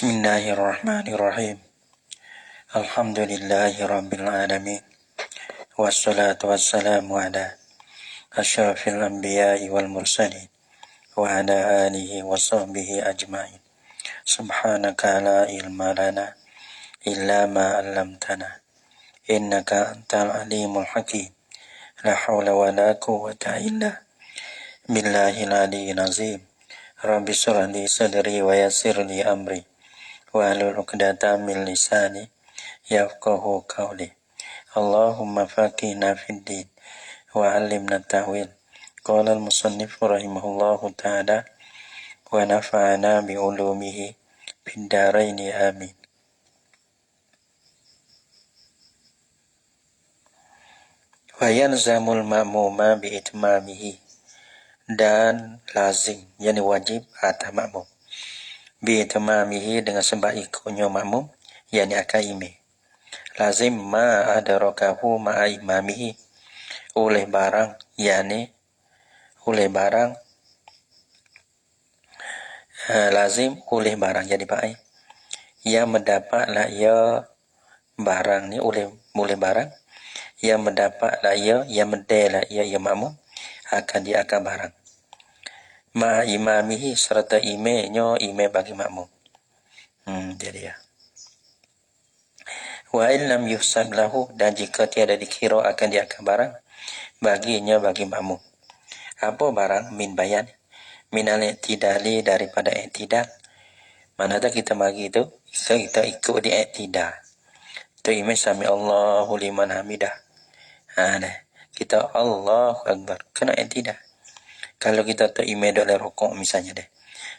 Bismillahirrahmanirrahim. Alhamdulillahi rabbil alamin. Wassalatu wassalamu ala asyrafil anbiya'i wal mursalin wa ala alihi wa sahbihi ajma'in. Subhanaka la ilma lana illa ma 'allamtana innaka antal alimul hakim. La haula wa la quwwata illa billahil aliyyil azim. Rabbi shrah li sadri wa yassir li amri wahlul 'uqdatam min lisani yafqahu qawli. Allahumma faqihna fid din wa 'allimna ta'wil. Qala al-musannif rahimahullahu ta'ala wa nafa'ana bi 'ulumihi fid dharain amin. Wa yalzamul ma'muma bi itmamihi, dan lazim yani wajib atas makmum bi itmamihi dengan sebab ikutnya makmum yani akan imam. Lazim ma adrakahu ma'a imamihi, oleh barang yani oleh barang lazim oleh barang jadi baik yang mendapatlah ia barang ni oleh barang yang mendapatlah ia yang mendelah ia makmum akan dia akan barang ma imamihi serta imamnya imam bagi makmum. Jadi ya. Wa illam yuhsab lahu, dan jika tiada dikira akan dia akan barang baginya bagi makmum. Apa barang? Min bayan, min al-i'tidali, daripada i'tidal. Mana tak kita bagi itu, kita ikut di i'tidal. Tu imam sami Allahu liman hamidah. Kita Allahu Akbar, kena i'tidal. Kalau kita tak imam dalam rukuk misalnya deh.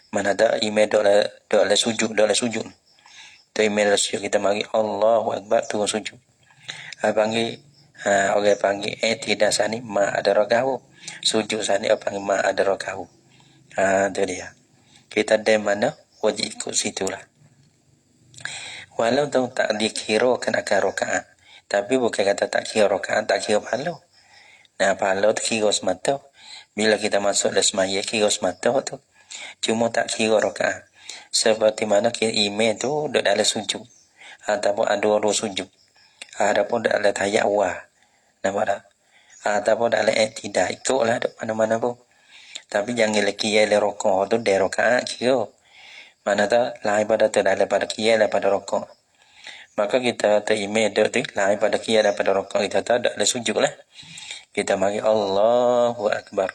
Mana tak imam dalam sujud. Tu imam dalam sujud kita bagi Allahu Akbar turun sujud. Panggil orang panggil i'tidal sani ma adrakahu. Sujud sani panggil ma adrakahu. Tu dia. Kita ada mana wajib ikut situlah. Walau tu tak dikira akan rakaat, tapi bukan kata tak kira rakaat, tak kira pahala. Pahala tu kira semata. Bila kita masuk dalam semaya kira semata tu. Cuma tak kira rakaat. Seperti mana kira imam tu duduk dalam sujud ataupun ada dua sujud. Adapun dalam tahiyat awal. Nampak tak? Ataupun dalam i'tidal, ikutlah duduk mana-mana pun. Tapi jangan lagi kira rakaat tu dari rakaat kira. Mana tak lain pada tu daripada kira daripada rakaat. Maka kita imam duduk tu lain pada kira daripada rakaat, kita tak ada sujud lah. Kita mari Allahu Akbar.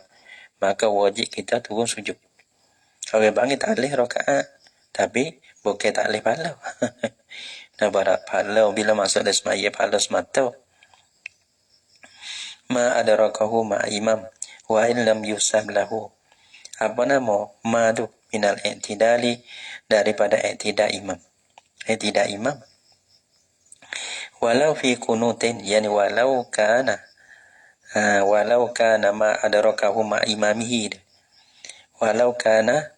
Maka wajib kita turun sujud. Orang panggil tak boleh rakaat, tapi bukan tak boleh pahala. Nampak tak? Pahala bila masuk dalam semaya, pahala semata. Ma adrakahu ma imam wa in lam yusab lahu. Apa nama? Ma tu minal i'tidali, daripada i'tidal imam. I'tidal imam. Walau fi kunutin, yani walau kana ma adrakahu ma imamihi. Walau kana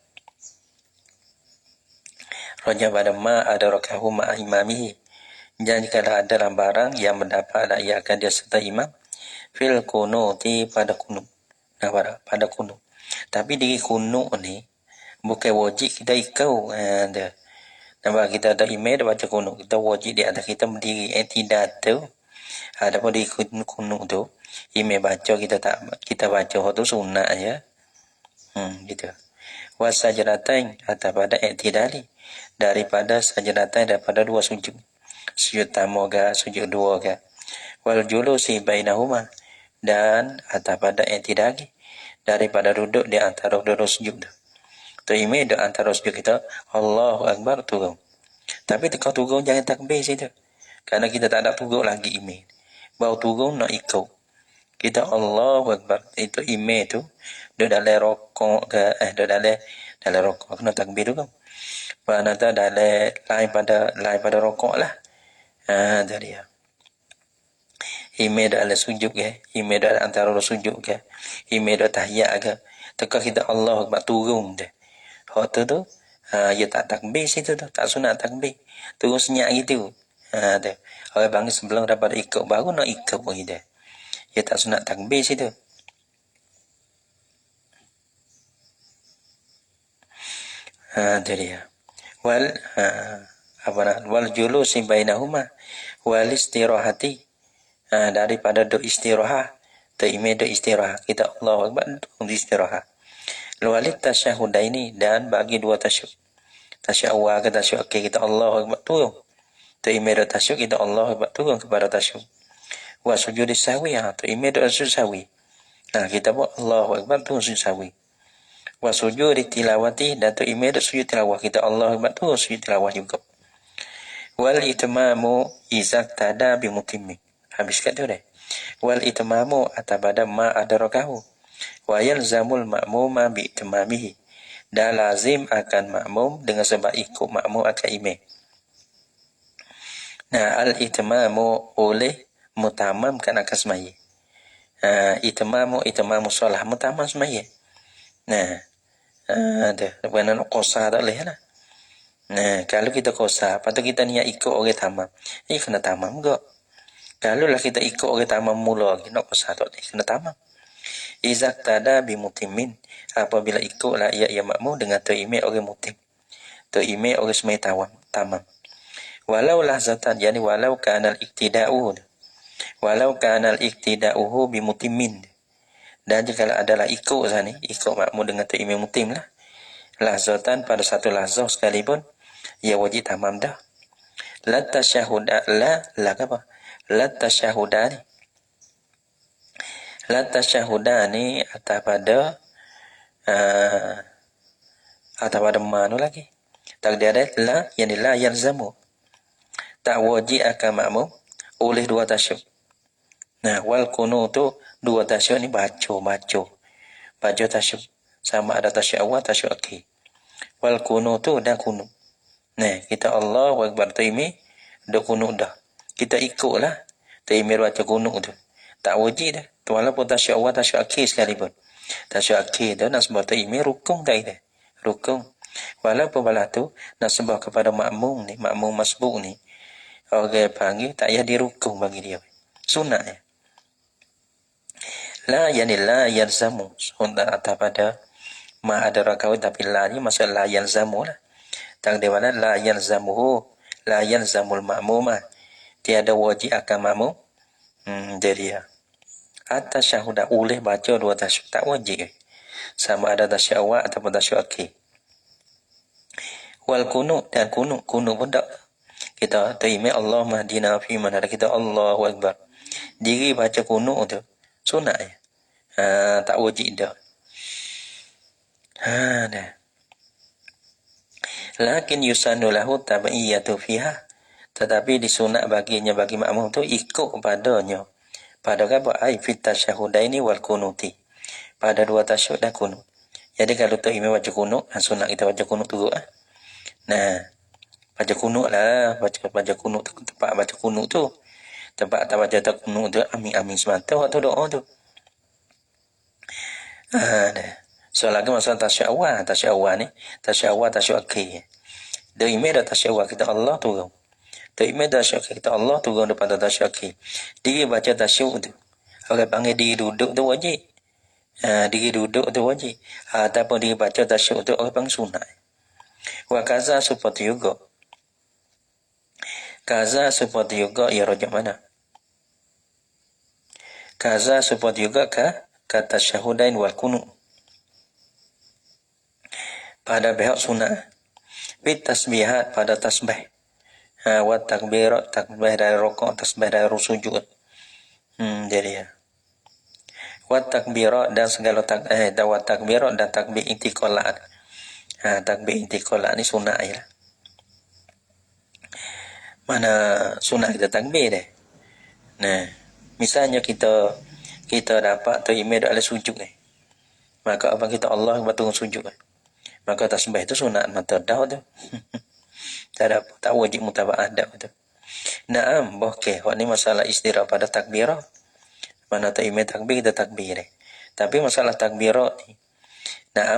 raja pada ma adrakahu ma imamihi. Jadi kalau ada barang yang mendapat ia akan dia serta imam fil kunuti, pada kunut. Pada kunut. Tapi di kunut ni bukan wajib kita ikut. Nampak kita ada imam dia baca kunut, kita wajib di atas kita berdiri i'tidal tu. Adapun di kunut tu imam baca, kita baca tu sunat ya. Gitu. Wasajdatain, atau pada i'tidali, daripada sajdatain, daripada dua sujud. Sujud pertama ke, sujud dua ke. Wal julusi bainahuma, dan atau pada i'tidali, daripada duduk di antara dua sujud tu. Tu imam di antara sujud kita Allahu Akbar turun. Tapi kalau turun jangan takbir situ. Karena kita tak ada turun lagi imam. Baru turun nak ikut. Kita Allahu Akbar. Itu imam tu duduk dalam rokok ke, dalam rokok kena takbir tu kan. Mana tak dalam lain pada rokok lah. Jadi ya. Imam dalam sujud ke, imam dalam antara sujud ke, imam dalam tahiyat ke. Teka kita Allahu Akbar turun dah. Hak tu dia tak takbir situ tu, tak sunat takbir. Turun senyap gitu. Tu. Orang panggil sebelum dapat ikut baru nak ikut pun kita. Dia tak sunat takbir situ. Jadi ya. wal wal julusi bainahuma wal istirahati, daripada do istirahat, taime do istirahat kita Allahu Akbar untuk istirahat. Walit tasyahudaini, dan bagi dua tasyahud, tasyahud awal ke tasyahud akhir kita Allahu Akbar turun, taime do tasyahud kita Allahu Akbar turun kepada tasyahud. Wa sujud sahwi, taime do sujud sahwi, kita buat Allahu Akbar turun sujud sahwi. Wa sujud tilawati, dan taime do sujud tilawah, kita Allahu Akbar turun sujud tilawah juga. Wal itmamu izak tada bimutimmi, habis kat tu dah. Wal itmamu atabada ma adarakahu wa yalzamul ma'muma bi itmamihi, dan lazim akan makmum dengan sebab ikut makmum akan imam. Al itmamu oleh mutamamkan akan semaya. Itmamu solah mutamam semaya. Ada bukan nak qasar tak boleh lah. Kalau kita qasar, patut kita niat ikut orang tamam, kena tamam juga. Kalau lah kita ikut orang tamam mula, nak qasar tak boleh, kena tamam. Izak tada bimutimin, apabila ikutlah ia makmum dengan terime orang mutim, terime orang semai tamam. Walau lahzatan, yani walau kanal iktida'u, walau kanal iktida'uhu bimutimin, dan jika adalah ikut sana, ikut makmum dengan terime mutim lah, lahzatan pada satu lahzah sekalipun, ia wajib tamam dah. La tasyahuda, la apa? La tasyahudani, la tasyahudani atas pada mana lagi? Takdir la, yani la yalzamu, tak wajib akan makmum oleh dua tasyahud. Wal kunutu, dua tasyahud ni baca tasyahud, sama ada tasyahud awal, tasyahud akhir. Wal kunutu, dan kunut. Kita Allahu Akbar taimi do kunut dah, kita ikutlah taimi baca kunut tu, tak wajib dah. Walaupun tasyahud awal, tasyahud akhir sekalipun, tasyahud akhir tu nak sebab taimi rukun tak ada, rukun. Walaupun balah tu nak sebab kepada makmum ni, makmum masbuk ni, orang panggil tak payah dirukun bagi dia, sunat ya. La yani la yalzamu, sunat atas pada ma adarakahu, tapi la ni maksud la yalzamu lah. Takdir mana la yalzamuhu, la yalzamul ma'mumah, tiada wajib akan makmum dari dia. Atas syahudah oleh baca dua tasyahud, tak wajib sama ada tasyahud awal ataupun tasyahud akhir. Wal kunut, dan kunut pun tak, kita terima Allah mahdina fi man hada, kita Allahu Akbar diri baca kunut tu sunat ya, tak wajib dah. Lakin yusannu lahu tabi'iyatu fiha, tetapi disunat baginya, bagi makmum tu ikut padanya, pada apa? Ai fit tasyahudaini wal kunuti, pada dua tasyahud dan kunut. Jadi kalau tu imam baca kunut, sunat kita baca kunut turut ah. Baca kunut lah, baca kunut tu, tempat baca kunut tu, tempat tak baca tak kunut tu, amin semata waktu doa tu. So lagi masalah tasyahud awal ni, tasyahud awal, tasyahud akhir. Dari imam dah tasyahud awal kita Allah turun, dari imam dah tasyahud akhir kita Allah turun daripada tasyahud akhir. Diri baca tasyahud tu, orang panggil diri duduk tu wajib. Diri duduk tu wajib. Ataupun diri baca tasyahud tu orang panggil sunat. Wa kaza seperti juga. Kaza seperti juga, ia rojak mana? Kaza seperti juga kata syahudain wal kunut, pada pihak sunat. Bit tasbihat, pada tasbih. Wa takbirat, takbih dari rukuk, tasbih dari sujud. Jadi ya. Wa takbirat, dan segala wa takbirat, dan takbir intiqalat. Takbir intiqalat ni sunat ya. Mana sunat kita takbir deh. Misalnya kita dapat terimai dalam sujud ni, maka apa kita Allah betul sujud, maka tasbih itu sunat mata dah tu. tak wajib mutaba'ah dah tu. Boleh. Hak ni masalah istirahat pada takbirat. Mana terimai takbir kita takbir ni. Tapi masalah takbirat ni,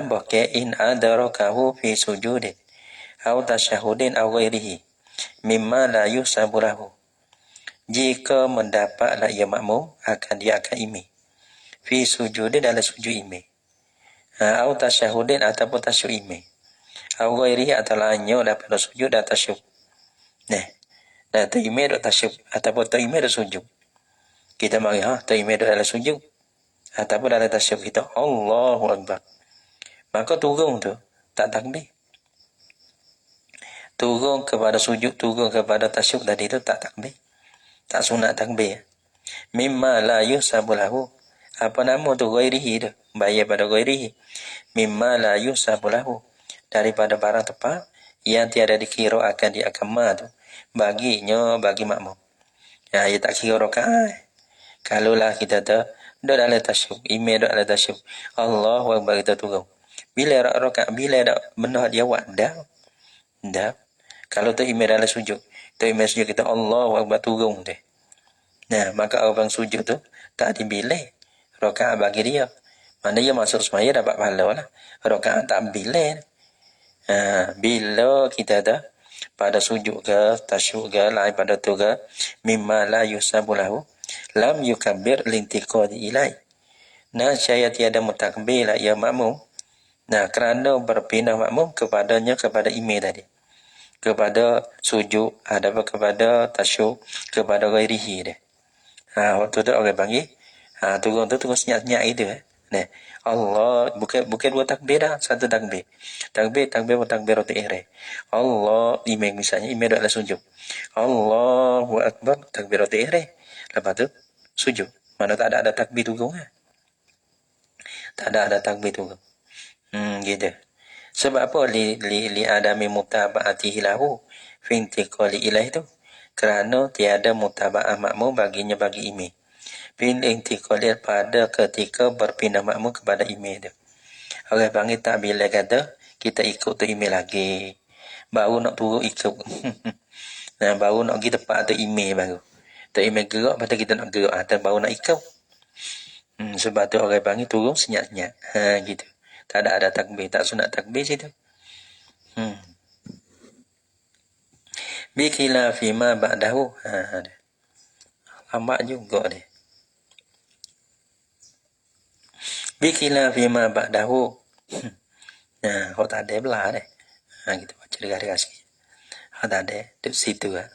boleh in adarakahu fi sujudin aw tasyahudin aw ghairihi mimma la yusabu lahu. Jika mendapatlah ia makmum, dia akan imam fi sujudin, dalam sujud imam, atau tasyahudin ataupun tasyahud imam, Au ghairihi atau lainnya daripada sujud dan tasyuk. Nah, dan taimid dan tasyuk ataupun taimid dan sujud. Kita mari taimid dalam sujud ataupun dalam tasyuk kita Allahu Akbar. Maka turun tu tak takbir. Turun kepada sujud, turun kepada tasyuk tadi tu tak takbir. Tak sunat takbir. Mimma la yusabu lahu. Apa nama tu ghairihi tu? Bayar pada ghairihi. Mimma la yusabu lahu. Daripada barang tepat yang tiada dikira akan diakama tu. Baginya, bagi makmum. Ya, ia tak kira rakaat. Kalaulah kita tu duduk dalam tasyuk, imam duduk dalam tasyuk. Allahu Akbar kita turun. Bila rakaat, bila dak benar dia buat dah. Dah. Kalau tu imam dalam sujud, tu imam sujud kita Allahu Akbar turun tu. Nah, maka orang sujud tu tak dibilih rakaat bagi dia. Mana dia masuk semaya dapat pahala lah. Rakaat tak bilih. Bila kita dah pada sujud ke, tasyuk ke, lain pada tu ke, mimma la yusabu lahu, lam yukabbir lintiqadi ilai. Nah, saya tiada mutakbir lah ya makmum. Nah, kerana berpindah makmum kepadanya, kepada imam tadi. Kepada sujud, ada kepada tasyuk, kepada ghairihi dia. Waktu tu orang panggil, turun tu terus senyap-senyap itu. Nah, Allah, bukan dua takbir dah, satu takbir. Takbir takbiratul ihram. Allah, imam misalnya, imam adalah sujud. Allahu Akbar, takbiratul ihram. Lepas tu, sujud. Mana tak ada takbir turun kan? Tak ada takbir turun. Gitu. Sebab apa li adami mutaba'atihi lahu fi intiqali ilaih tu? Kerana tiada mutaba'ah makmum baginya bagi imam. Fil intiqali pada ketika berpindah makmum kepada imam tu. Orang panggil tak bila kata kita ikut tu imam lagi. Baru nak turun ikut. Nah, baru nak pergi tempat tu imam baru. Tu imam gerak, lepas tu kita nak gerak. Baru nak ikut. Sebab tu orang panggil turun senyap-senyap. Gitu. Tak ada takbir, tak sunat takbir situ. Bi khilafi ma ba'dahu. Lambat juga dia. Bi khilafi ma ba'dahu. Kau tak ada belah deh. Kita baca dekat sikit. Kau tak ada, di situ kan.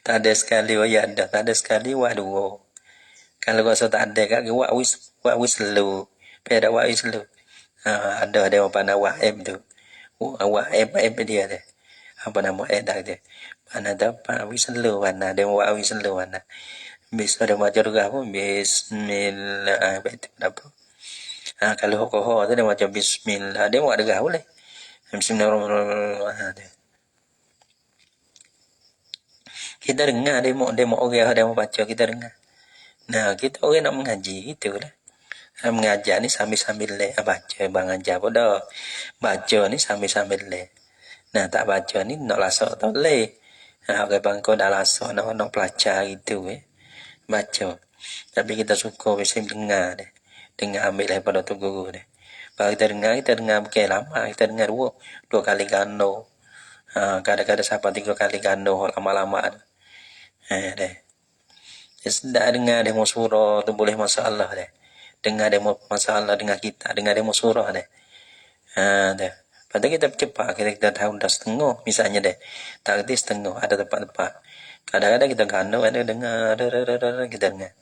Tak ada sekali ya ada, tak ada sekali wa dua. Kalau rasa tak ada kan wa wis lu. Pada wa wis lu. Ada apa nama wa em tu. Wa em dia deh. Apa nama dah dia. Mana dapat wis lu mana dia wa wis lu mana. Bisa ada macam juga pun bismillah itu apa. Kalau koho tu dia macam bismillah dia buat dengar boleh. Bismillahirrahmanirrahim. Kita dengar demo orang dia mau baca kita dengar. Nah, kita orang nak mengaji gitulah. Mengajar ni sambil-sambil baca bang ajar pun dah. Baca ni sambil-sambil Nah, tak baca ni nak lasak tak boleh. Orang bang kau dah lasak nak pelajar gitu baca. Tapi kita suka biasa dengar deh. Dengar ambil daripada tu guru deh. Kalau kita dengar bukan lama, kita dengar dua kali gano. Kadang-kadang sampai 3 kali gano lama-lama. Deh. Sedap dengar demo surah tu boleh masalah deh. Dengar demo masalah dengan kita, dengar demo surah deh. Deh. Padahal kita cepat, kita tahu dah setengah misalnya deh. Tadi setengah ada tempat-tempat. Kadang-kadang kita gano, ada dengar, kita dengar.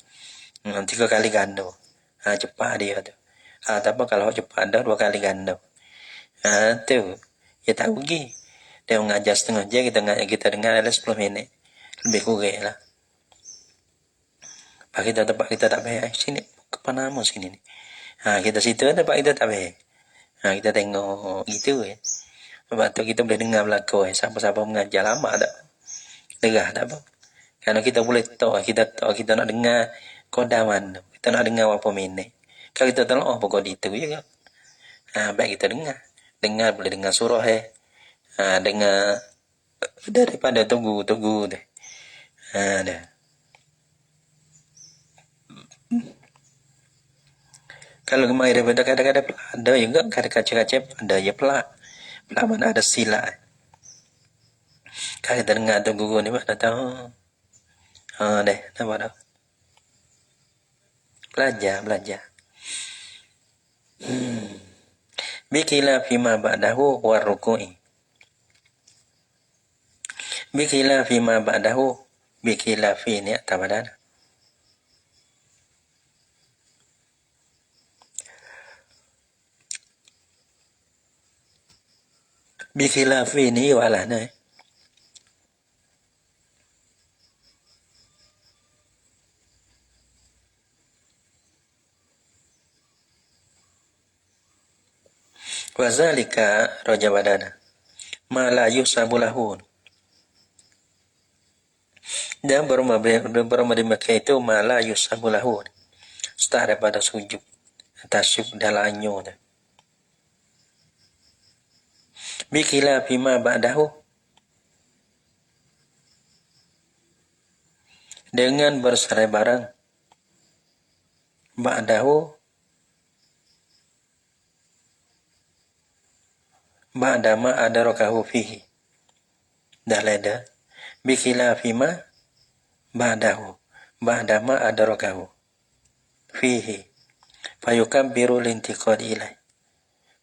3 kali gano. Cepat dia tu. Tapi kalau cepat dah 2 kali gano. Tu. Ya tak rugi. Dia mengajar setengah je, kita dengar ada 10 minit. Lebih kurang lah. Pak kita tempat kita tak baik. Sini, apa nama sini ni? Kita situ tempat kita tak baik. Kita tengok gitu Sebab tu kita boleh dengar belakang siapa-siapa mengajar lama tak. Derah tak apa. Kerana kita boleh tahu, kita nak dengar koda mana. Kita nak dengar berapa minit. Kalau kita tengok pokok itu juga. Baik kita dengar. Dengar boleh dengar surah dengar daripada tunggu deh. Dah. Kalau kemarin daripada kadang-kadang ada juga kadang-kadang ada ya pelak mana ada sila. Kalau kita dengar tu guru ni mana tahu. Deh, nampak dah. Belajar. Bikhilafi ma ba'dahu warruku'i. Bikhilafi ma ba'dahu. Bikhilafi ni tabadana. Bikhilafi ni wala na. Wazalika roja badana. Ma la yusabu lahu. Dan berma di Mekah itu ma la yusabu lahu. Start daripada sujud. Tasyuk dalanyo. Bikhilafi ma ba'dahu. Dengan berserai barang ba'dahu ba'dama adarakahu fihi. Dah leda. Bikhilafi ma ba'dahu ba'dama adarakahu fihi. Fayukabbiru lintiqadi ilaih.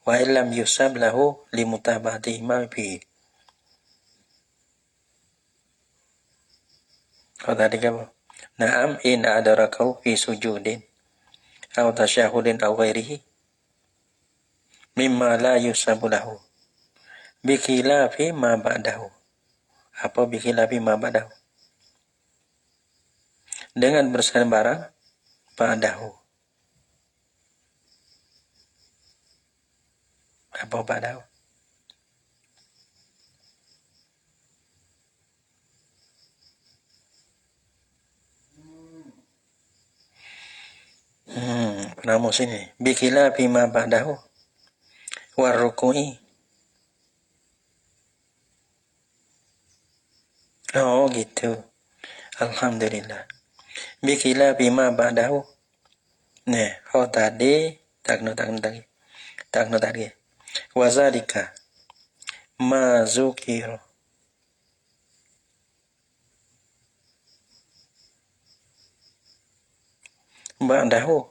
Wa illam yusab lahu limutabati ma fihi. Kau tadi kamu. Naam in adarakahu fi sujudin. Au tasyahudin au ghairihi. Mimma la yusabu lahu. Bikhilafi ma ba'dahu. Apa bikhilafi ma ba'dahu? Dengan bersama barang ba'dahu. Apa ba'dahu? Penamu sini. Bikhilafi ma ba'dahu. Warruku'i. Oh gitu. Alhamdulillah. Bikhilafi ma ba'dahu. Nah, oh tadi takno tadi. Wazalika ma zukiro. Ba'dahu.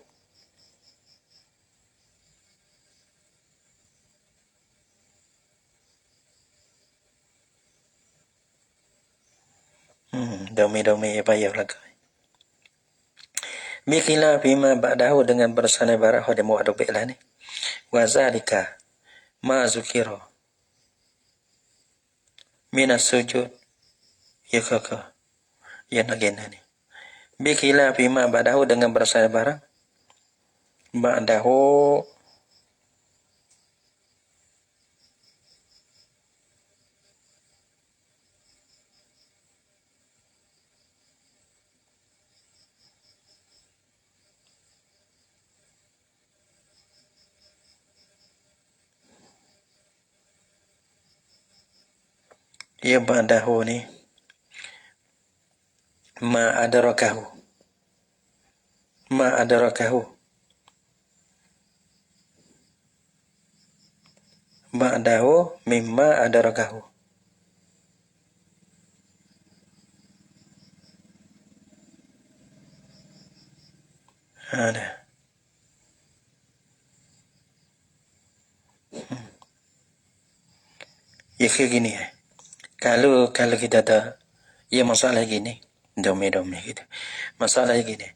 Domi payah lagi. Bikhilafi ma ba'dahu dengan bersama barang hode mu adu belah ni. Wazalika ma zukiro. Minas sujud. Ya kakak. Ya nagena ni. Bikhilafi ma ba'dahu dengan bersama barang. Ba'dahu. Ya ba'dahu ni. Ma adarakahu. Ma adarakahu. Ba'dahu mimma adarakahu. Ada. Ya kayak gini ya. Kalau kita ada ya masalah gini. Domi gitu. Masalah gini.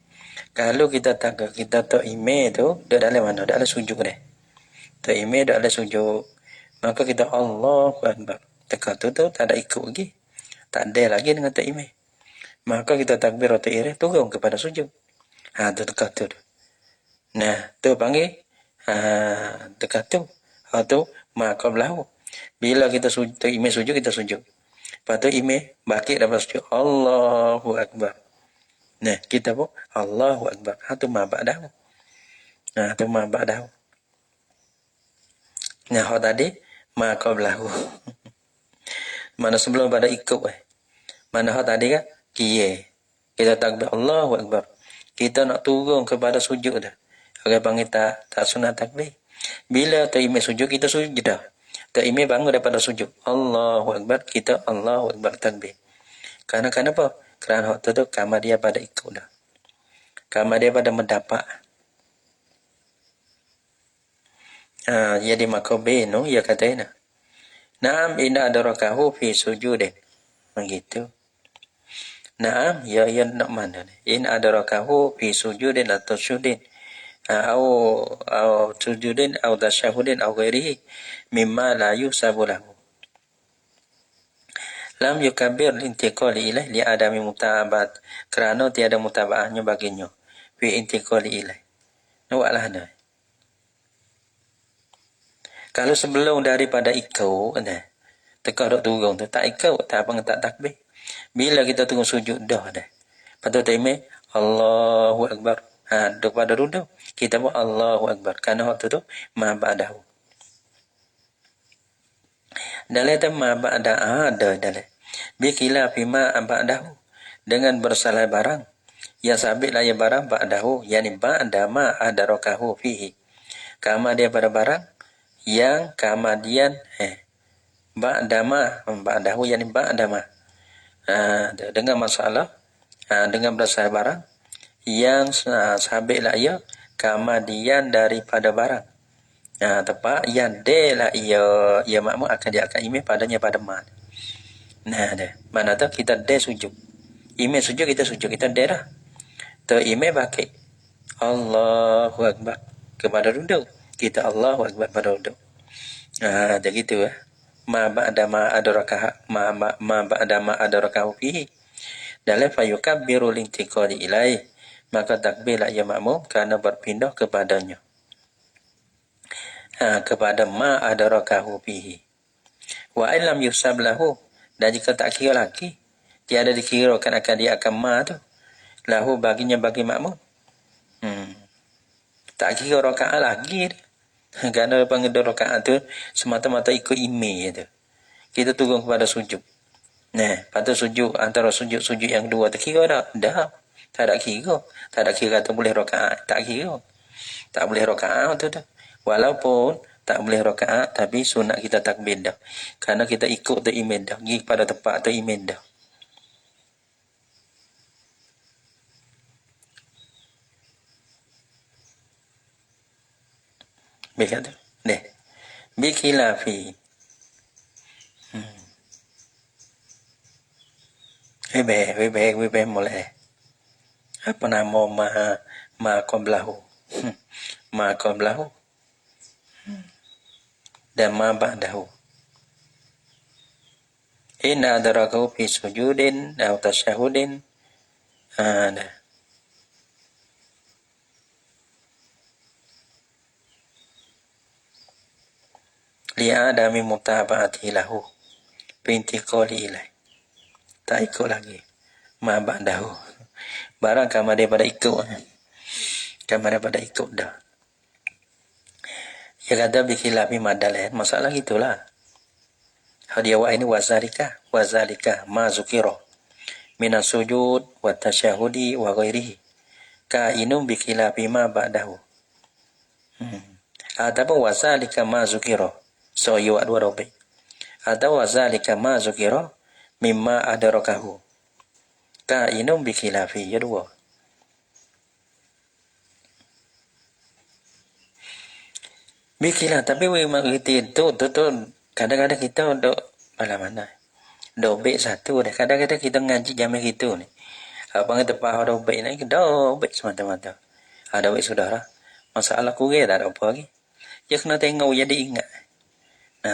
Kalau kita tak email tu dah dalam mana? Dah ada sujud deh. Tak email dah ada sujud. Maka kita Allahu Akbar. Tekat tu tak ada ikut lagi. Tak ada lagi dengan tak email. Maka kita takbir atau ihram turun kepada sujud. Tu dekat tu. Nah, tu panggil dekat tu. Tu maka belahu. Bila kita sujud, email sujud kita sujud. Lepas tu email bangkit dapat sujud. Allahu Akbar. Nah, kita pun Allahu Akbar. Tu ma ba'dahu. Tu ma ba'dahu. Nah, tadi ma qablahu. Mana sebelum pada ikut Mana tadi kan? Kita takbir Allahu Akbar. Kita nak turun kepada sujud dah. Orang panggil tak sunat takbir. Bila tak email sujud, kita sujud dah. Tak email bangun daripada sujud. Allahu Akbar. Kita Allahu Akbar takbir. Karena kenapa? Kerana waktu tu kamar dia pada ikut dah. Kamar dia pada mendapat. Jadi makobeno ya katanya. Naam ina adarakahu fi sujudin. Begitu. Naam ya nak mana ni? In adarakahu fi sujudin atau sujudin. Au sujudin au tasyahudin au ghairihi mimma la yusabu lahu. Lam yukabbir intiqali ilaih li adami mutabat. Kerana tiada mutabaahnya baginya. Fi intiqali ilaih. Nawaklah anda. Kalau sebelum daripada ikut, tekah dok turun tu, tak ikut, tak apa tak takbir. Bila kita tunggu sujud dah dah. Patut taimeh Allahu Akbar. Dok pada duduk, kita buat Allahu Akbar. Kerana waktu tu ma ba'dahu. Dalam tu ma ba'da ada dalam. Bikila fima ba'dahu. Dengan bersalah barang. Yang sabit lah ya barang ba'dahu. Yani ba'da ma adarakahu fihi. Kama dia pada barang yang kemudian ba'dahu yani ba'dama dengan masalah dengan berasal barang yang sabit lah ia kemudian daripada barang tepat yang de lah ia makmum akan dia akan imam padanya pada man. Mana tu kita de sujud imam sujud kita de dah tu imam pakai Allahu Akbar kepada duduk kita Allahu Akbar pada duduk. Jadi gitu ma ba'da ma adraka ma ba'da ma adrakahu fihi dalam fayukabbiru lintiqali ilaih maka takbirlah ia makmum kerana berpindah kepadanya kepada ma adrakahu fihi wa illam yusab lahu dan jika tak kira lagi tiada dikirakan akan dia akan ma tu lahu baginya bagi makmum tak kira rakaat lagi kerana panggil rakaat tu semata-mata ikut imam tu kita turun kepada sujud. Patut sujud antara sujud yang dua terkira dah. Tak ada kira. Tak ada kira tu boleh rakaat. Tak kira. Tak boleh rakaat tu dah. Walaupun tak boleh rakaat tapi sunat kita takbir dah. Kerana kita ikut tu imam dah. Pergi pada tempat tu imam dah. Baik tu. Bikilafi. Wibeh mulai. Apa nama ma qablahu. Ma qablahu. Dan ma ba'dahu. Inna adrakahu fi sujudin atau tasyahudin. Li'adami mutaba'ati lahu. Bintiqali ilaih. Tak ikut lagi. Ma ba'dahu. Barang kamu daripada ikut. Kamu daripada ikut dah. Ya kata bikilafi madalain. Masalah gitulah. Hadiah wa ini wazalika. Wazalika ma zukiro. Minas sujud wa tasyahudi wa ghairihi. Ka'inum bikilafi ma ba'dahu. Ataupun wazalika ma zukiro. So you dua robe. Atau wazalika ma zukiro. Mimma adarakahu. Ka'inum bikilafi. Ya dua. Bikilah. Tapi memang itu kadang-kadang kita untuk mana dobek satu dah. Kadang-kadang kita ngaji jamai gitu ni. Abang kata pahal dobek ni. Dobek semata-mata. Dobek saudara. Masalah kurang tak ada apa lagi. Dia kena tengok jadi ingat.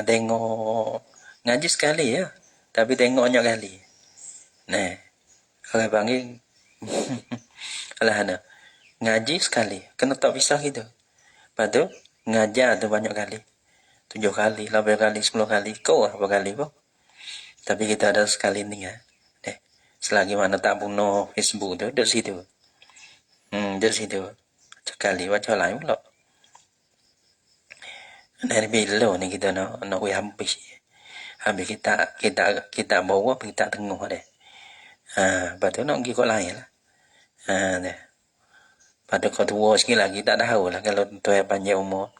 Tengok ngaji sekali ya. Tapi tengoknya kali. Kalau panggil alah ngaji sekali. Kena tak pisah gitu. Lepas tu ngajar tu banyak kali. 7 kali, 8 kali, 10 kali. Kau berapa kali kau? Tapi kita ada sekali ni ya. Selagi mana tak bunuh Facebook tu, dari situ. Dari situ. Sekali baca lain pula. Dari bila ni kita nak habis. Habis kita bawa kita tengok deh. Lepas tu nak pergi kot lain lah. Pada kau tua sikit lagi tak tahu lah kalau tu yang panjang umur.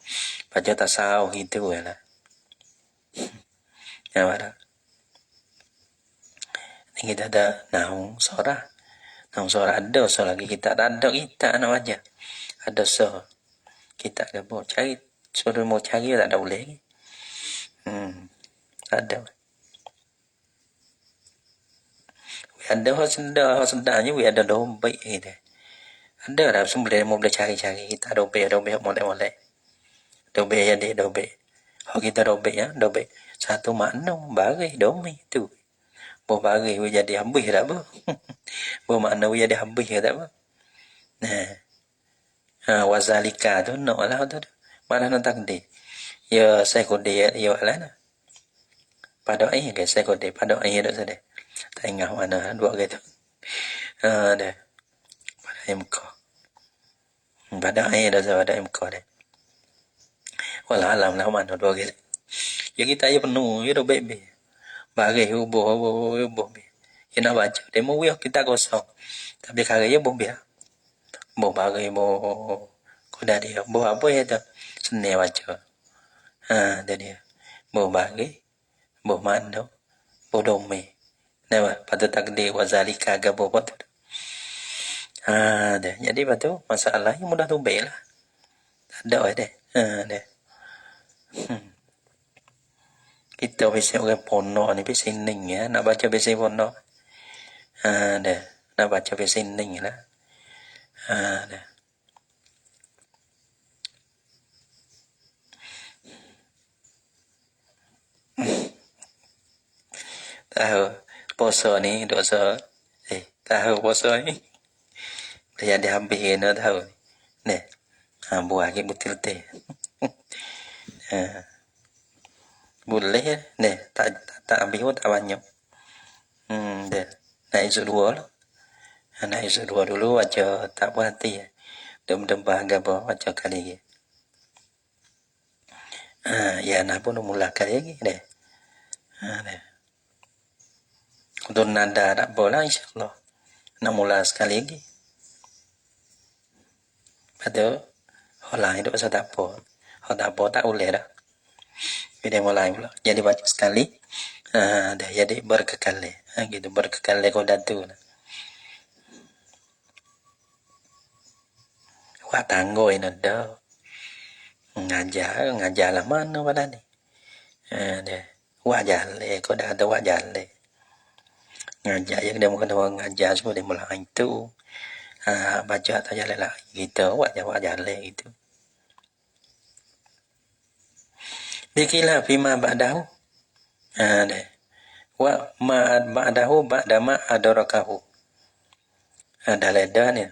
Baca tasawuf gitu lah. Ya mana? Ni kita ada naung suara. Naung suara ada so lagi kita tak ada kita nak baca. Ada so. Kita ada buat cari Suruh mau cari tak ada boleh. Ada. Ada orang sedanya, ada dompet gitu. Ada lah sebenarnya mau boleh cari-cari kita dompet molek-molek. Dompet ya deh dompet. Oh kita dompet ya, dompet. Satu makna bagai dompet tu. Bo bagai jadi habis dah apa. Bo makna jadi habis tak apa. Nah, wazalika tu no lah tu. Mana nak takdir. Ya saya kode ya lah na. Pada ai ke saya kode pada ai dah sedih. Tak ingat mana dua gitu. Dah. Pada MK. Pada ai dah pada MK dah. Walau alam lah mana dua gitu. Ya kita ya penuh ya dompet be. Bagai hubuh. Ya nak baca demo wih kita kosong. Tapi kagak ya bom biar. Bo bagai bo kuda dia. Bo apa ya tu? Seni baca. Jadi bo bagai bo mando bo dome. Nah, pada takdir wazalika agak bo tu. Deh. Jadi betul masalahnya mudah tu be lah. Ada deh. Deh. Kita bisa orang pono ni bisa ning ya. Nak baca bisa pono. Deh. Nak baca bisa ning lah. Deh. Tahu poso ni dosa. Tahu poso ni. Dia ada habis no tahu. Neh. Buah ke butil teh. Boleh neh tak ambil tak banyak. Deh. Naik dua lah. Naik dua dulu baca tak puas hati ya. Dem bahagia bawa baca kali lagi. Ya nak pun mula kali lagi deh. Deh. Untuk nada tak boleh insyaAllah. Nak mula sekali lagi. Betul. Orang itu pasal tak apa. Kalau tak apa tak boleh dah. Bila mulai pula. Jadi baca sekali. Dah jadi berkekali. Gitu berkekali kau datu. Wah tanggo ini dah. Ngajar lah mana pada ni. Deh. Wajar le. Kau dah ada wajar le. Ngajar yang dia mungkin orang ngajar semua dia mulai itu. Baca tak jalan lah. Gitu. Wajar le gitu. Bikilah fima ba'dahu. Deh. Wa ma'ad ba'dahu ba'dama adarakahu. Dah leda ni.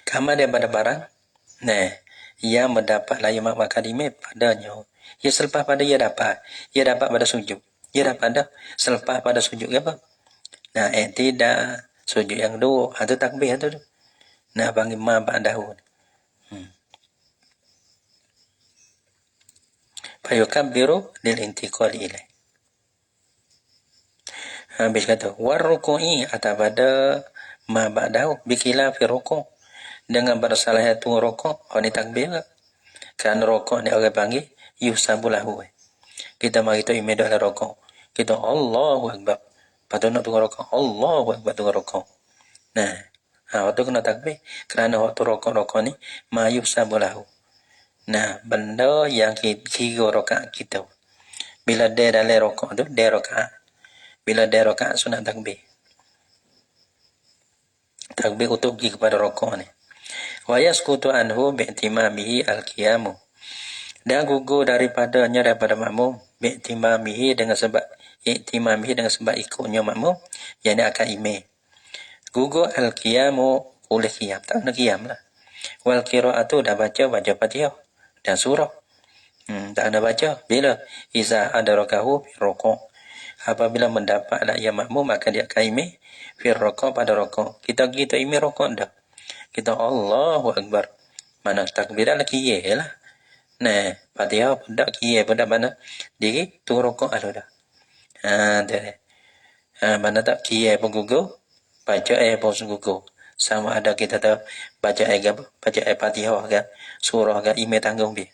Kama daripada barang. Ia mendapat layu makadime padanya. Ia selepas pada ia dapat. Ia dapat pada sujud. Ia dapat dah selepas pada sujud apa? Tidak sujud yang dua. Itu takbir tu. Bagi ma ba'dahu. Fayukabbiru lil intiqali ilaih. Habis kata warruku'i atas pada ma ba'dahu bikila fi ruku' dengan bersalah satu rokok ni takbir kerana rokok ni orang panggil yusabulahu. Kita mari tu imedah lah rokok. Kita Allahu Akbar. Patut nak tunggu rokok. Allahu Akbar tunggu rokok. Waktu kena takbir kerana waktu rokok ni ma yusabulahu. Benda yang kira rakaat kita. Bila dia dalam rokok tu, dia rakaat. Bila dia rakaat sunat takbir. Takbir untuk pergi kepada rokok ni. Wa yasqutu anhu bi'timamihi al-qiyamu. Dan gugur daripada makmum bi'timamihi dengan sebab ikutnya makmum yang dia akan imam. Gugur al-qiyamu oleh qiyam. Tak nak qiyam lah. Wal qira'atu dah baca Fatihah dan surah. Tak ada baca. Bila iza adarakahu fi rukuk. Apabila mendapatlah ia makmum maka dia akan imam fi rukuk pada rukuk. Kita imam rukuk dah. Kita Allahu Akbar. Mana takbirah lagi ye lah. Fatihah pada kiye pada mana diri tu rukuk alu dah. Mana tak kiye pun gugur. Baca pun gugur. Sama ada kita tahu baca Fatihah ke surah ke imam tanggung bi.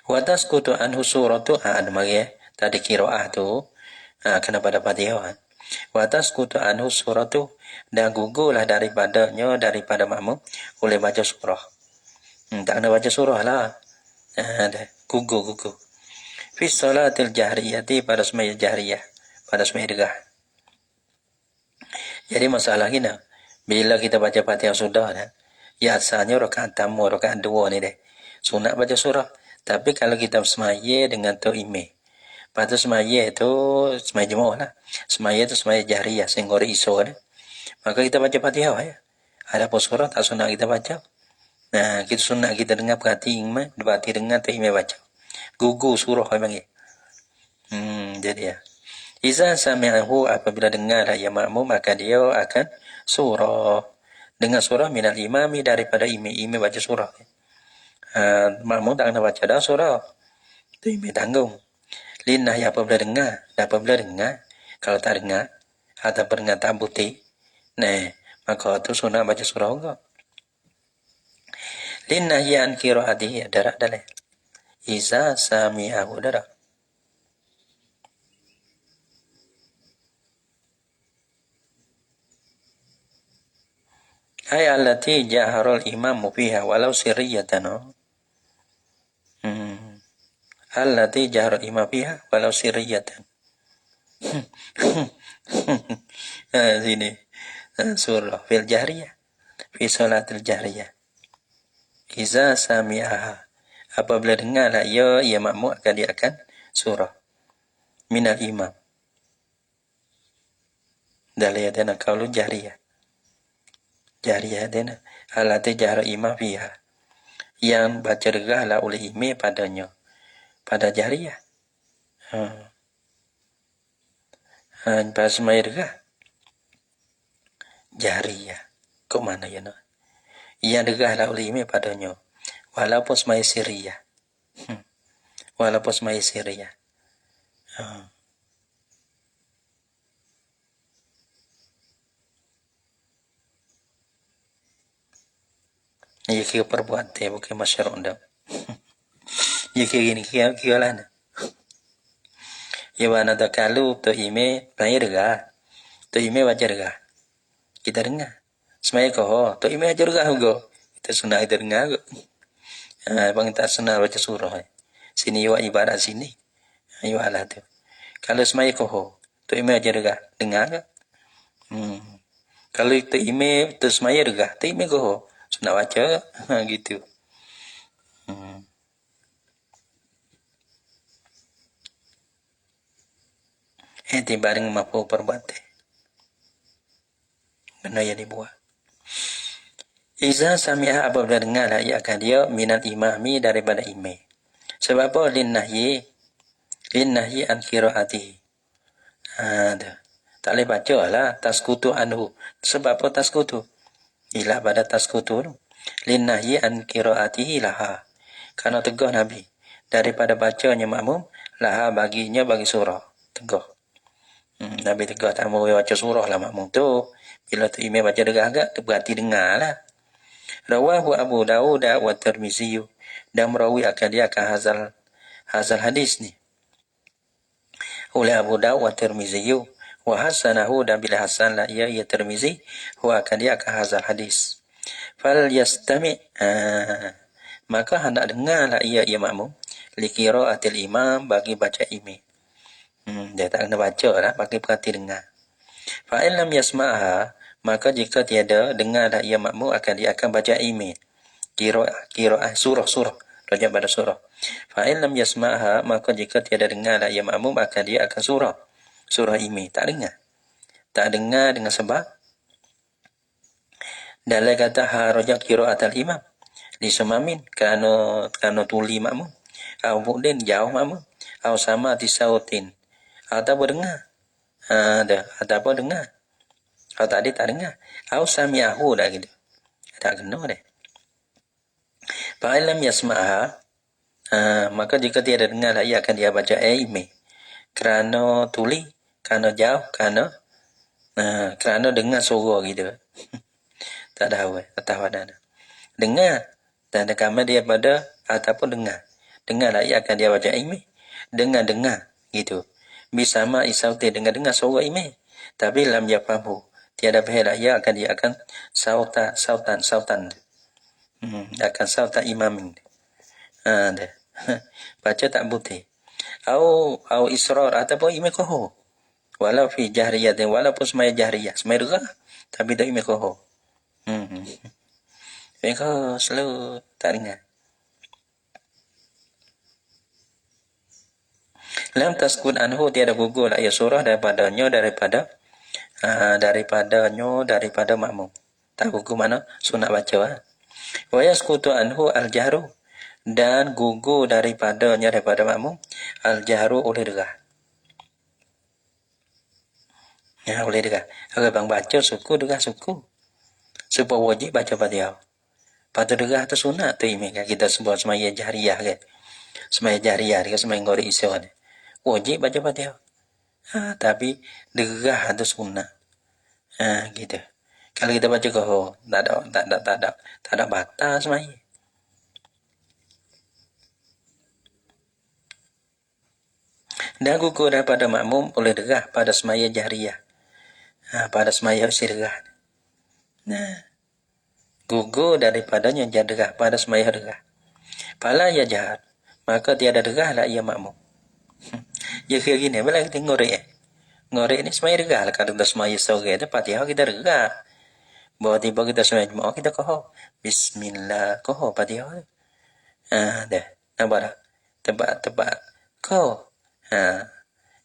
Wa tasqutu anhu suratu ada mari tadi qiraah tu kena pada Fatihah. Wa tasqutu anhu suratu Dan gugurlah daripada makmum oleh baca surah. Tak kena baca surah lah. Gugur. Fi salatil jahriyati, pada sembahyang jahriyah, pada sembahyang degah. Jadi masalah gini, bila kita baca Fatihah sudah dah, ya asalnya rakaat tamu, rakaat dua ni deh. Sunat baca surah. Tapi kalau kita sembahyang dengan tu imam, pada sembahyang itu sembahyang jemaah lah. Sembahyang itu sembahyang jahriyah, sehingga hari isu dah. Maka kita baca Fatihah ya. Ada pun surah tak sunat kita baca. Nah, kita sunat kita dengar perhati imam, berarti dengar tu imam baca. Gugur surah dia panggil. Jadi ya. Iza sami'ahu, apabila dengar ya makmum, maka dia akan surah. Dengar surah minal imami, daripada imam. Imam baca surah. Makmum tak kena baca dah surah. Itu imam tanggung. Linnah ya apabila dengar. Kalau tak dengar, atau dengar tak putih, nah, maka tu sunat baca surah enggak. Linnah ya an qiraatihi, darak dalih. Iza sami'ahu, darak. Ay allati jaharul imamu fiha walau sirriyatan. Allati jaharul imam fiha walau sirriyatan. Sini surah fil jahriyah, fi salatil jahriyah. Iza sami'aha, apabila dengarlah ya makmum, akan dia akan surah minal imam. Daliyadana kaulu jahriyah. Jahriyah dana allati jaharul imam fiha, yang baca regahlah oleh imam padanya, pada jahriyah. Pas semai regah jahriyah. Kok mana ya nak? Yang regahlah oleh imam padanya, walaupun semai sirriyah. Walaupun semai sirriyah. Ia kira perbuatan, bukan masyarakat dah. Ia kira gini, kira lah nak. Ia mana tak kalau tu imam semai regah, tu imam baca regah, kita dengar. Semai kau, tu imam baca regah juga. Kita sunat kita dengar juga. Bang tak sunat baca surah. Sini awak ibarat sini. Awak lah tu. Kalau semai kau, tu imam baca regah, dengar ke? Kalau tu imam tu semai regah, tu imam kau sunat baca gitu. Tiba dengan mampu perbuatan. Benda yang dibuat. Iza sami'ah, apabila dengar lah ia akan dia minal imami, daripada imam. Sebab apa? Linnahyi an qiraatihi. Tak boleh baca lah taskutu anhu. Sebab apa taskutu? Ilah pada taskutu tu. Linnahyi an qiraatihi laha. Kerana tegah Nabi daripada bacanya makmum laha, bagi surah. Tegah. Nabi tegah tak mau baca surah lah makmum tu. Bila tu imam baca degah agak, tu berarti dengar lah. Rawahu Abu Dawud wa Tirmizi, dan merawi akan dia akan hazal hadis ni oleh Abu Dawud wa Tirmizi wa hasanahu, dan bila hasan lah ia Tirmizi, wa akan dia akan hazal hadis. Fal yastami, maka hendak dengar lah ia makmum li qiraatil imam, bagi baca imam. Dia tak kena baca lah, bagi perhati dengar. Fa in lam yasma'ha, maka jika tiada dengar dah ia makmum, dia akan baca imam. Qiraah surah rajab pada surah. Fa in lam yasma'ha, maka jika tiada dengar dah ia makmum, dia akan surah imam. Tak dengar dengan sebab dalam kata harajat qiraatul imam li samamin, kerana tuli makmum, au bu'din jauh makmum, au sama tisautin, atau dengar. Ataupun dengar. Kalau tadi tak dengar. Au sami'ahu dah gitu. Tak kena deh. Fa'ilam yasma'ha, maka jika tiada dengar lah, ia akan dia baca imam. Kerana tuli, kerana jauh, kerana dengar suara gitu. Tak tahu. Dengar. Dan kami dia pada ataupun dengar. Dengar lah, ia akan dia baca imam. Dengar gitu. Bisama isauti, dengar suara imam. Tapi lam yafahu, tiada behel ia akan dia akan sautan akan sauta imamin deh baca tak putih au israr ataupun ime koho walau fi jahriyah walaupun semaya jahriyah semaya derah tapi dak ime koho mereka selalu tak dengar lam taskun anhu tiada gugur ayat surah daripadanya daripada makmum tak gugur mana sunat baca wa yasqutu anhu al-jahru dan gugur daripada makmum al-jahru oleh derah oleh derah kalau bang baca suku derah suku supaya wajib baca Fatihah pada derah tu sunat tu ime kita sebut semaya jahriyah kan semaya jahriyah dia semaya ngori isywan wajib baca Fatihah tapi derah tu sunat gitu kalau kita baca kau tak ada batas semaya dan gugur daripada makmum oleh derah pada semaya jahriyah pada semaya sirgah gugur daripadanya derah pada semaya derah pala ya jahat maka tiada derah lah ia makmum ya kira gini bila kita ngorek ni semaya derah lah kalau kita semaya sore tu Fatihah kita derah bawa tiba kita semaya jemaah kita koho bismillah koho Fatihah dah nampak dah tebak kau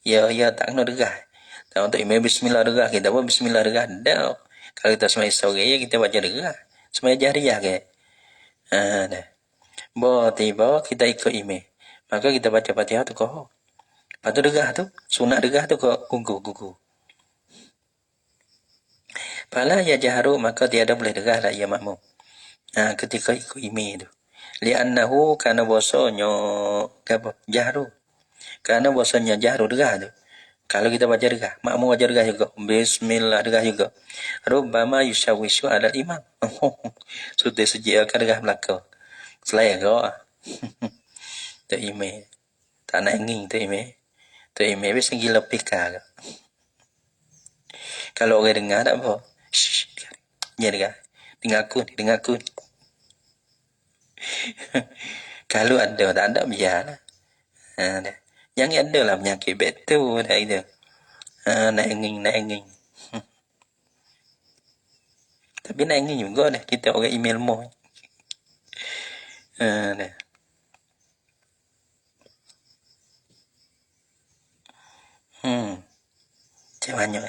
ya tak kena derah tak untuk imam bismillah derah kita buat bismillah derah dah kalau kita semaya sore kita baca derah semaya jahriyah ke dah bawa tiba kita ikut imam maka kita baca Fatihah tu koho lepas tu derah tu sunat derah tu gugur pala ya jaharu maka tiada boleh derah lah ia makmum ketika ikut imam tu li'annahu kana bosonyo jahru karena bosonnya jahru derah tu kalau kita baca derah makmum baca derah juga bismillah derah juga rubbama yushawishu ala imam sudah sejak derah belakang selain kau tu imam tak nak ingin tu imam biasa gila pika kalau orang dengar tak apa ya dengar aku kalau ada tak ada biarlah jangan ada lah penyakit betul dah itu nak ingin tapi nak ingin juga dah kita orang email mo dah macam mana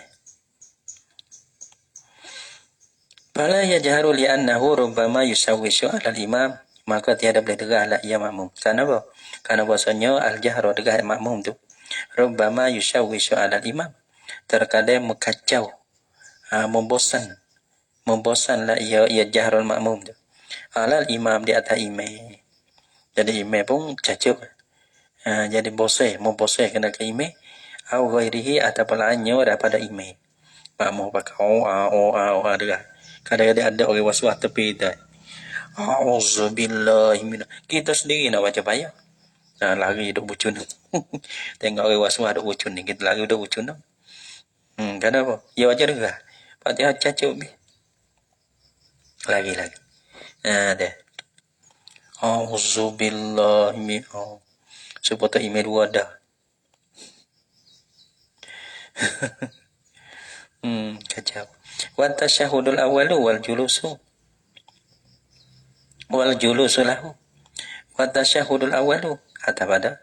Fala yajharu li'annahu rubbama yusawwishu 'ala al-imam maka tiada boleh derah lah ia makmum. Kenapa? Karena bahasanya al-jahru derah makmum tu rubbama yusawwishu 'ala al-imam terkadang mengkacau membosan lah ia jahrul makmum tu 'ala al-imam di atas imam. Jadi imam pun cacup jadi membosan kena ke imam au ghairihi ataupun lainnya daripada imam. Makmum pakai derah kadang-kadang ada orang waswas tepi dah. Auzubillahi min. Kita sendiri nak baca payah. Lari duk bucun. Tengok orang waswas duk bucun ni, kita lari duk bucun. Kenapa? Ya baca derah. Fatihah cacup ni. Lagi. Dah. Auzubillahi min. Supaya email dua dah. Kacau. Wa tasyahudul awalu wal julusu lahu. Wa tasyahudul awalu kata pada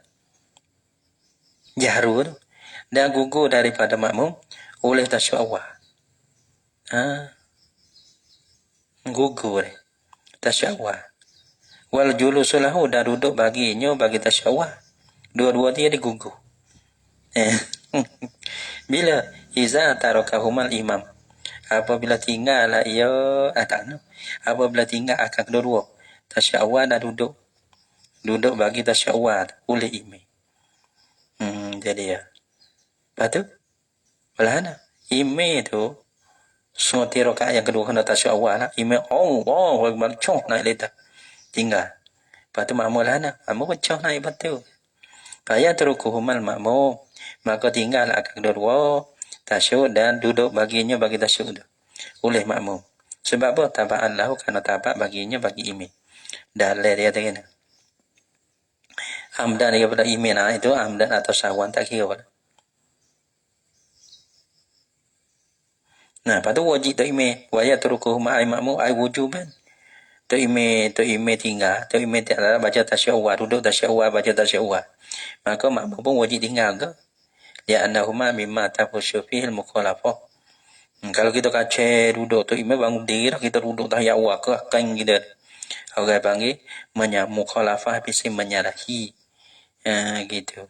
jahru dan gugur daripada makmum oleh tasyahud gugur tasyahud wal julusu lahu dan duduk bagi tasyahud dua-dua dia digugur bila iza tarakahumal imam apabila tinggal lah ia apabila tinggal akan kedua tasyahud dan duduk bagi tasyahud oleh imam jadi ya lepas tu belana imam tu semua rakaat yang kedua kena tasyahud lah imam Akbar coh naik letak tinggal lepas tu makmum lah makmum coh naik betul kaya terukuhumal makmum maka tinggal akan kedua tasyahud dan duduk bagi tasyahud oleh makmum. Sebab apa? Taba'an lahu, karena tabak baginya bagi imam. Dalil dia kata amdan daripada imam itu amdan atau sahwan tak kira pada. Nah, lepas tu wajib tu imam. Wajib turukuh ma'ai makmum ai wujuban. Tu imam tinggal. Tu imam tak ada baca tasyahud awal. Duduk tasyahud awal, baca tasyahud awal. Maka makmum pun wajib tinggal ke? Li'annahuma mimma tafusyu fihil mukhalafah. Kalau kita kacau duduk tu imam bangun diri kita duduk tahiyat awal ke akan kita. Orang panggil mukhalafah bisa menyalahi. Gitu.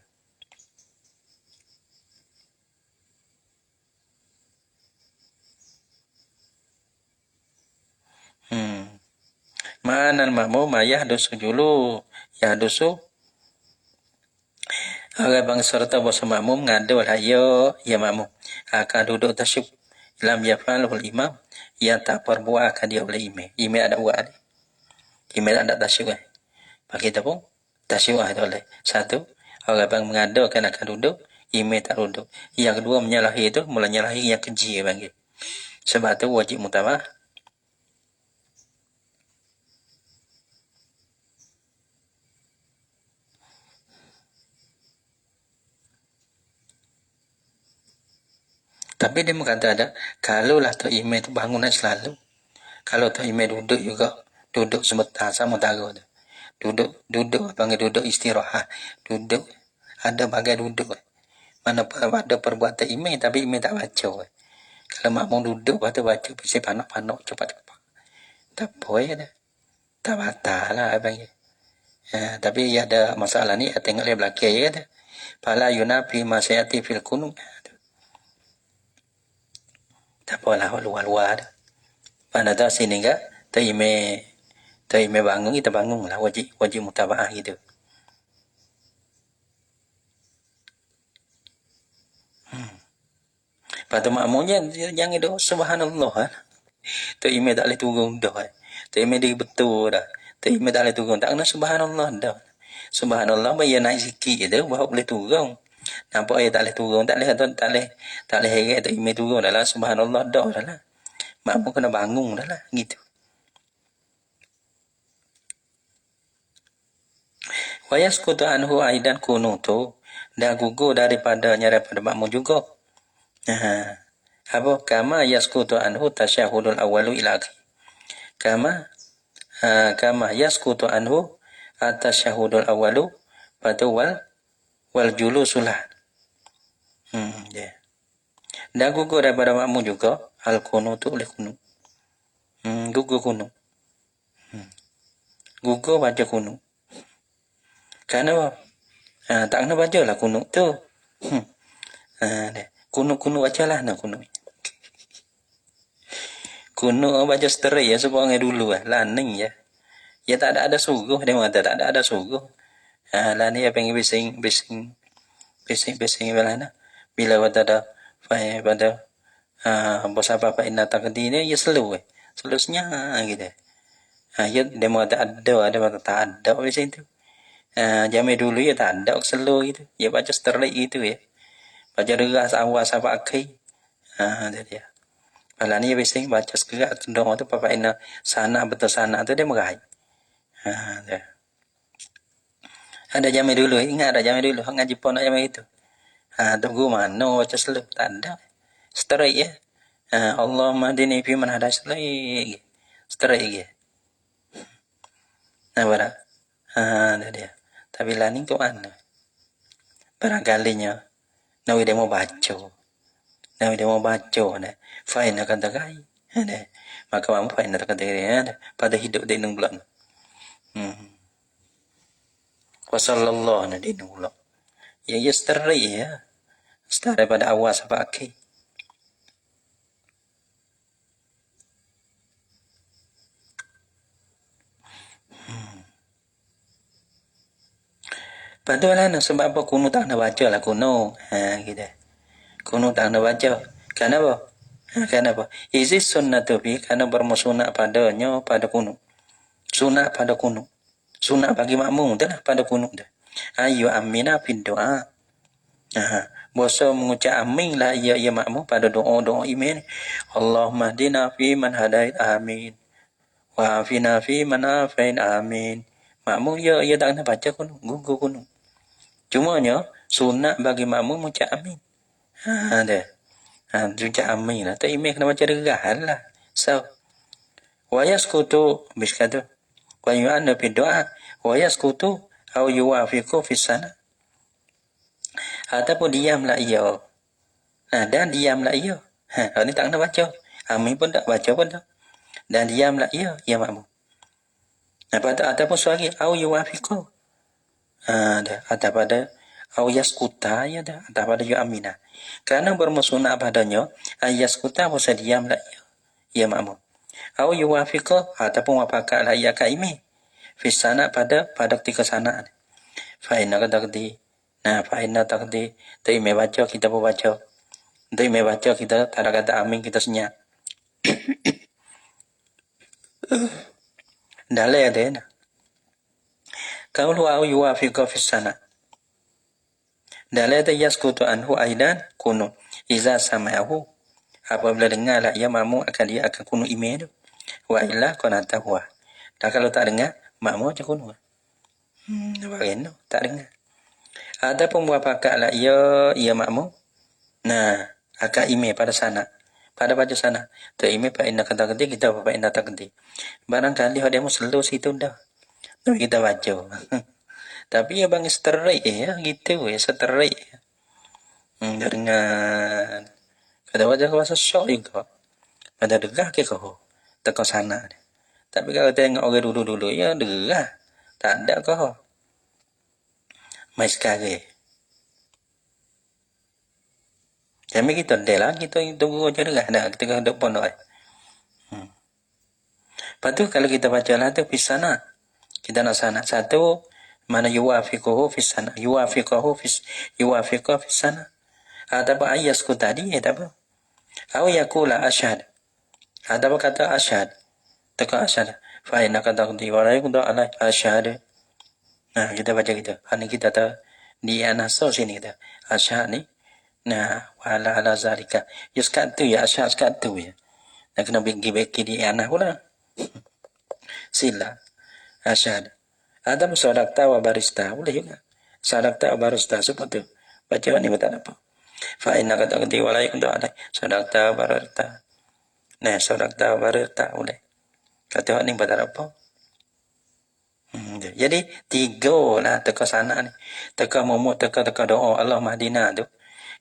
Ma'anal makmum yahdusu julu. Yahdusu. Orang bang serta bosa makmum ngadu hayo ya makmum. Akan duduk tasyuk. Lam yafalul imam. Yang tak perbuat akan dia oleh imam. Imam ada buat ni. Imam ada tasyuk. Bagi kita pun tasyuk ada oleh. Satu. Orang bang mengadu akan duduk. Imam tak duduk. Yang kedua menyalahi itu. Mula menyalahi yang keji bagi. Sebab tu wajib mutabah. Tapi dia berkata ada, kalau lah Tok Imam itu bangunan selalu. Kalau Tok Imam duduk juga, duduk sebentar sama taruh tu. Duduk, panggil duduk istirahat. Duduk, ada bagai duduk. Mana ada perbuatan imam, tapi imam tak baca. Kalau makmum duduk, lepas tu baca, bisa panak-panak, cepat-cepat. Tak boleh dah. Tak batal lah, panggil. Tapi ada masalah ni, tengok dia belakang je kata. Fala yunafi masyati fil kunung. Tak apalah luar-luar dah. Mana tahu sini enggak, taime bangun, kita bangun lah, wajib mutaba'ah gitu. Lepas tu makmumnya, jangan doa subhanallah. Taime tak boleh turun dah. Taime dia betul dah. Taime tak boleh turun, tak kena subhanallah dah. Subhanallah, dia naik sikit je, baru boleh turun. Nampak dia tak boleh turun, tak boleh heret taime turun dah lah, subhanallah dah lah. Makmum kena bangun dah lah, gitu. Wa yasqutu anhu aidan kunutu, dah gugur daripada makmum juga. Apa? Kama yasqutu anhu tasyahudul awalu ila akhir. Kama yasqutu anhu tasyahudul awalu patu wal julusulah. Dah gugur daripada makmum juga al kunutu oleh kunut. Gugur kunut. Gugur baca kunut. Kerana tak kena baca lah kunut tu. Kunut baca lah nak kunut. Kunut baca seterai ya sebab orang dulu laning ya. Ya tak ada suruh dia mengata tak ada suruh. Lah ni apa yang bising belana. Bila pada bos apa inna takdi ni ya selalu selusnya gitu. Ya dia mengata ada tak ada bising tu. Zaman dulu ya tak ada selalu gitu. Ya baca seterai itu ya. Baca deras awal sampai akhir. Dia. Kalau ni bising baca segerak dong tu papa ina sana betul sana tu dia merai. Dia. Ada zaman dulu, ingat ada zaman dulu ngaji pon nak zaman itu. Tunggu mana baca selalu tak ada. Straight ya. Allah mahdini fi man hada straight. Straight ya. Nampak? Dia. Tapi lah ni tu mana? Barangkalinya nawi dia mau baca. Nawi dia mau baca ni. Fine akan terkai. Maka mampu fine akan terkai. Pada hidup dia nung bulan. Wasallallahu alaihi wasallam. Ya stari ya. Stari pada awal sampai akhir. Padahal sebab apa kuno tak nak baca lah kuno. Gitu. Kuno tak nak baca. Kenapa? Kenapa? Izis sunnatu fi karena bermusunah padanya pada kuno. Sunat pada kuno. Sunat bagi makmum dah pada kuno dah. Ayu amina fid doa. Bosa mengucap amin lah ia makmum pada doa-doa imam. Allahumma hdina fi man hadait, amin. Wa afina fi man afain, amin. Makmum ia tak kena baca kuno, gugur kuno. Cumanya sunat bagi makmum mengucap amin. Ada. Ucap amin lah. Tak imam kena baca derah lah. So, wa yaskutu biskatu. Wa yu'anna fi doa. Wa yaskutu au yuwafiqu fi sana. Ataupun diamlah ia. Dan diamlah ia. Ini tak kena baca. Amin pun tak, baca pun tak. Dan diamlah ia makmum. Ataupun suara au yuwafiqu. Atau pada au yaskuta ya dah. Atau pada yu aminah. Kerana bermusnah padanya yaskuta bisa diamlah ia makmum. Au yuwafiqu ataupun wafaqlah ia kaimi. Fi sana pada ketika sana. Fa inna taqdi. Fa inna taqdi. Tu imam baca kita pun baca. Tu imam baca kita tak ada kata amin kita senyap. Dalil ada na. Qaulu au yuwafiqu fi sana. Dalil yaskutu anhu aidan kunu iza sama'ahu. Apabila dengarlah ia makmum dia akan kunu imam tu. Wa illa qanata huwa. Dan kalau tak dengar makmum macam kunu. Bagaimana? Tak dengar. Adapun muwafaqahlah ia makmum. Akan imam pada sana. Pada baca sana. Tu imam fa inna taqdi, kita fa inna taqdi. Barangkali dia selalu situ dah. Tapi kita baca. Tapi ya bang seterai ya gitu ya seterai. Dengan kada wajah kuasa syok juga. Pada degah ke kau. Teko sana. Tapi kalau tengok orang dulu-dulu ya degah. Tak ada kau. Mai sekali. Jadi kita delah kita tunggu aja degah dah kita hendak pondok. Lepas tu kalau kita baca lah tu fisana. Kita nak sana satu mana yuwafiquhu fisana. Yuwafiquhu fisana. Ataupun ayasku tadi apa? Au yakula asyhad. Ataupun kata asyhad. Teka asyhad. Fa inna taqdi wa la yuqda ala asyhad. Kita baca gitu. Ini kita tahu di anasau sini kita. Asyhad ni. Wala ala zalika. Ya sekat tu ya asyhad sekat tu ya. Nak kena bagi di anas pula. Sila. Asyhad. Ada sadaqta wa barista. Boleh juga. Sadaqta wa barista. Seperti tu. Baca ni betul apa. Fa inna taqdi wa la yuqda ala sadaqta wa barista. Sadaqta wa barista. Boleh. Kata ni betul apa. Jadi tiga lah teka sana ni. Teka momok, teka doa Allah mahdina tu.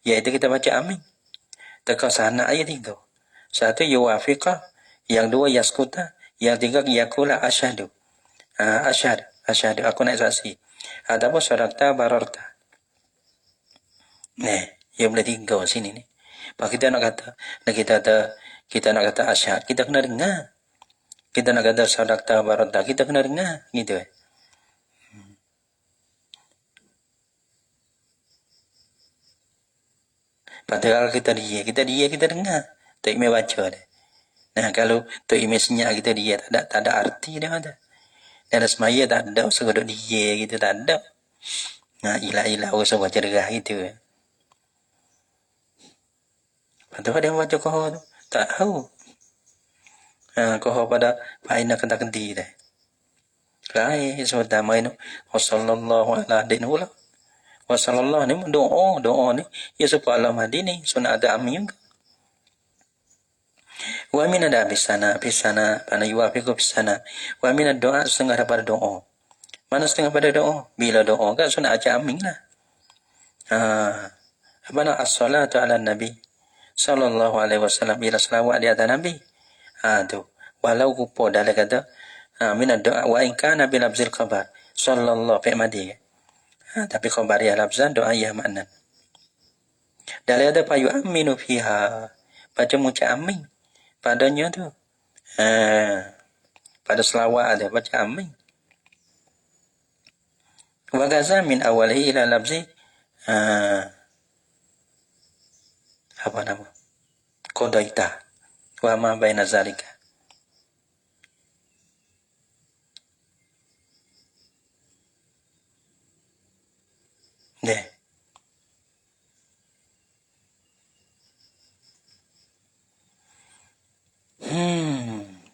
Iaitu kita baca amin. Teka sana ayat tiga. Satu yuwafiqah. Yang dua yaskuta. Yang tiga yakula asyhadu. Asyhadu. Aku nak saksi. Ataupun sadaqta bararta. Ya boleh tiga sini ni. Pak kita nak kata. Kita nak kata asyhad. Kita kena dengar. Kita nak kata sadaqta bararta. Kita kena dengar. Gitu Padahal kita dengar. Tak imam baca dia. Kalau tak imam senyap kita dia tak ada arti dia ada. Dan semaya tak ada usah duduk dia gitu tak ada. Ilah usah baca derah gitu. Padahal dia baca kau tu tak tahu. Kau pada faina kata kendi dah. Lai sudah main sallallahu alaihi wasallam. Wasallallahu ni doa ni ya supaya Allah madini sunat ada amin. Wa min ada bisana pana yuwafiqu bisana. Wa min doa setengah daripada doa. Mana setengah pada doa? Bila doa kan sunat aja amin lah. Apa nak as-salatu ala nabi sallallahu alaihi wasallam bila selawat di atas nabi. Tu walau kupo dalam kata min doa wa in kana bil abzil khabar sallallahu fi madi. Tapi khabar ya labzan doa ya makna. Dalam ada payu aminu fiha. Baca muca amin. Padanya tu. Pada selawat ada baca amin. Wa gaza min awalihi ila labzi. Apa nama? Qadaita. Wa ma baina zalika.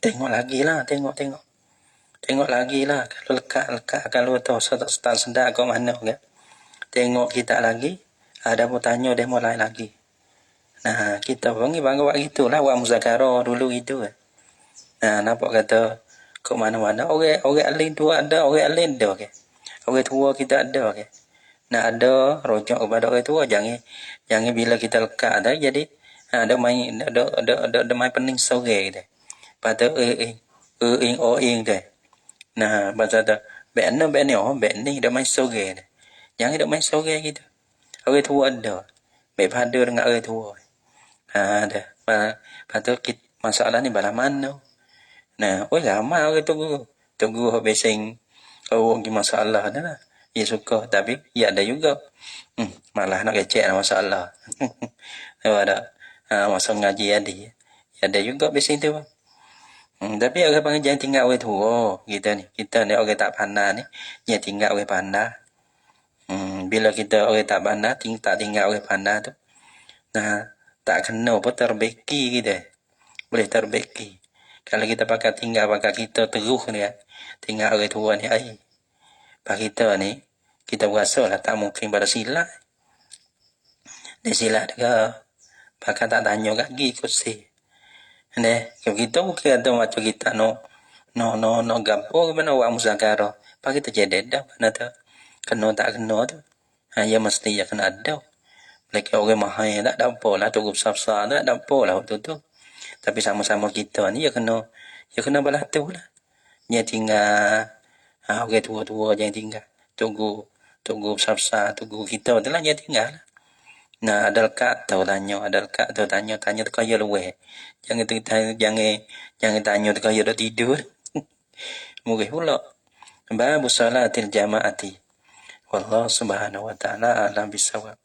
tengok lagi lah, tengok lagi lah. Kalau lekat, kalau tahu sedap kau mana kan, tengok kita lagi, ada mau tanya dia mulai lagi. Nah, kita panggil buat gitulah, buat muzakarah dulu gitu kan. Nah, nampak kata kau mana-mana, orang alim tua ada, orang alim ada ke. Orang tua kita ada ke. Nah, ada rojak kepada orang tua, jangan bila kita lekat dah jadi ada main pening sore gitu. Pada deh. Nah, bahasa dah be ni dah main sore dah. Jangan dah main sore gitu. Orang tua ada. Baik pada dengan orang tua. Dah. Lepas tu masalah ni bala mana. Nah, lama orang tunggu habising orang di masalah dah lah. Dia suka tapi ya ada juga. Malah nak kecek lah masalah. Ada masa ngaji ada juga biasa tu. Tapi orang panggil jangan tinggal orang tua kita ni orang tak pandai ni jangan tinggal orang pandai. Bila kita orang tak pandai tak tinggal orang pandai tu, nah tak kena pun terbaiki kita, boleh terbaiki. Kalau kita pakai kita terus ni tinggal orang tua ni pak kita ni kita berasa lah tak mungkin pada silap. Dia silap juga pakai tak tanya lagi kursi. Nè, kalau kita bukan ada macam kita no gapo mana orang muzakarah. Pak kita jadi dah mana tu. Kena tak kena tu. Ya mesti ya kena ada. Lagi orang mahal tak ada apa lah. Tunggu besar-besar tak ada apa lah waktu tu. Tapi sama-sama kita ni ya kena balas tu lah. Dia tinggal orang tua-tua jangan tinggal. Tunggu besar-besar, tunggu kita tu lah dia tinggal lah. Nah, ada lekat tanya tu kaya luwe. Jangan tanya tu kaya dah tidur. Mungkin pula. Babu salatil jama'ati. Wallahu subhanahu wa ta'ala alam bisawab.